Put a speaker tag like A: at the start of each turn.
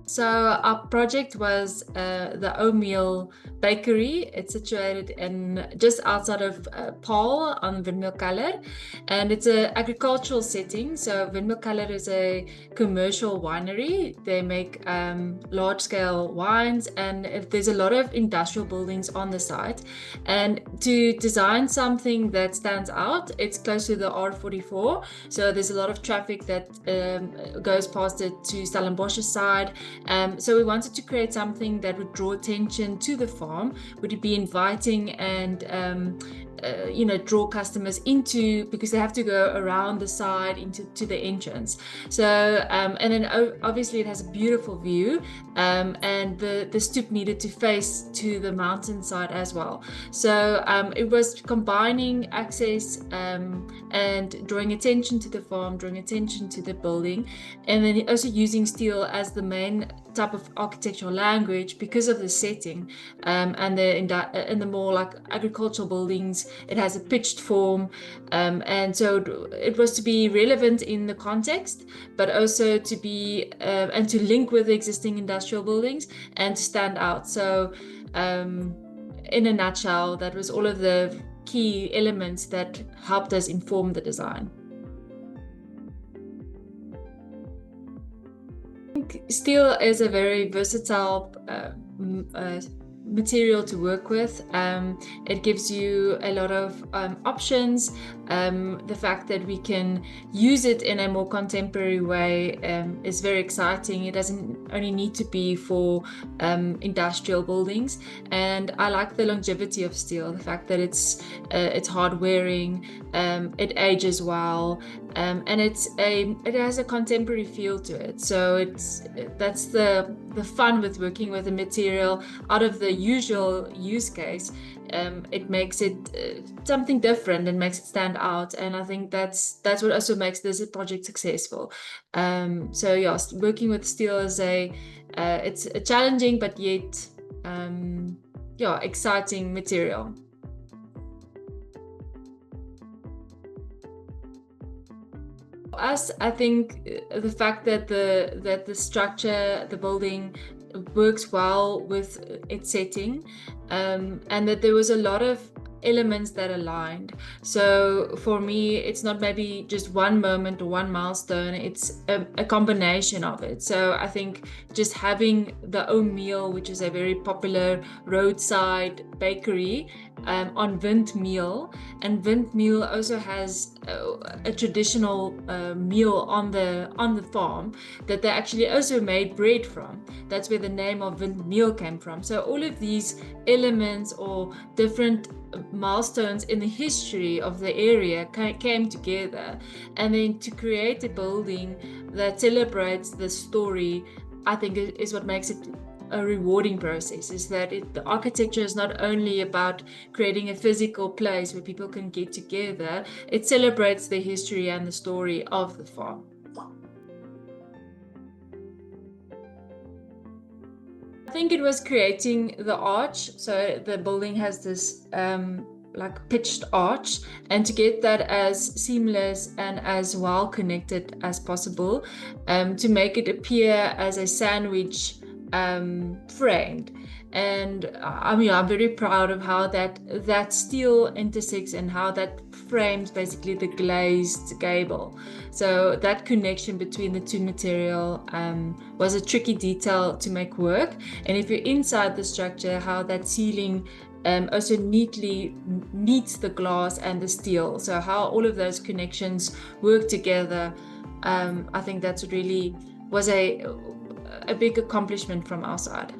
A: So our project was the Ou Meul Bakery. It's situated in just outside of Paarl on Windmeul Kelder, and it's an agricultural setting. So Windmeul Kelder is a commercial winery. They make large-scale wines, and there's a lot of industrial buildings on the site. And to design something that stands out, it's close to the R44, so there's a lot of traffic that goes past it to Stellenbosch's side. So we wanted to create something that would draw attention to the farm, would be inviting and draw customers into, because they have to go around the side to the entrance. So and then obviously it has a beautiful view, and the stoop needed to face to the mountainside as well. So it was combining access and drawing attention to the farm, drawing attention to the building, and then also using steel as the main type of architectural language because of the setting, and the more like agricultural buildings, it has a pitched form, and so it was to be relevant in the context, but also to be and to link with the existing industrial buildings and to stand out. So in a nutshell, that was all of the key elements that helped us inform the design. Steel is a very versatile material to work with. It gives you a lot of options. The fact that we can use it in a more contemporary way is very exciting. It doesn't only need to be for industrial buildings, and I like the longevity of steel, the fact that it's hard wearing, it ages well, and it has a contemporary feel to it. So that's the fun with working with a material out of the usual use case. It makes it something different and makes it stand out, and I think that's what also makes this project successful. So yes, working with steel is it's a challenging but yet exciting material. Us, I think the fact that the structure, the building works well with its setting, and that there was a lot of elements that aligned. So for me, it's not maybe just one moment or one milestone, it's a combination of it. So I think just having the Ou Meul, which is a very popular roadside bakery on Windmeul, and Windmeul also has a traditional meal on the farm that they actually also made bread from. That's where the name of Windmeul came from. So all of these elements or different milestones in the history of the area came together, and then to create a building that celebrates the story, I think is what makes it a rewarding process. Is that the architecture is not only about creating a physical place where people can get together, it celebrates the history and the story of the farm. I think it was creating the arch. So the building has this like pitched arch, and to get that as seamless and as well connected as possible, to make it appear as a sandwich framed. And I'm very proud of how that steel intersects and how that frames basically the glazed gable. So that connection between the two material was a tricky detail to make work. And if you're inside the structure, how that ceiling also neatly meets the glass and the steel. So how all of those connections work together, I think that's what really was a big accomplishment from our side.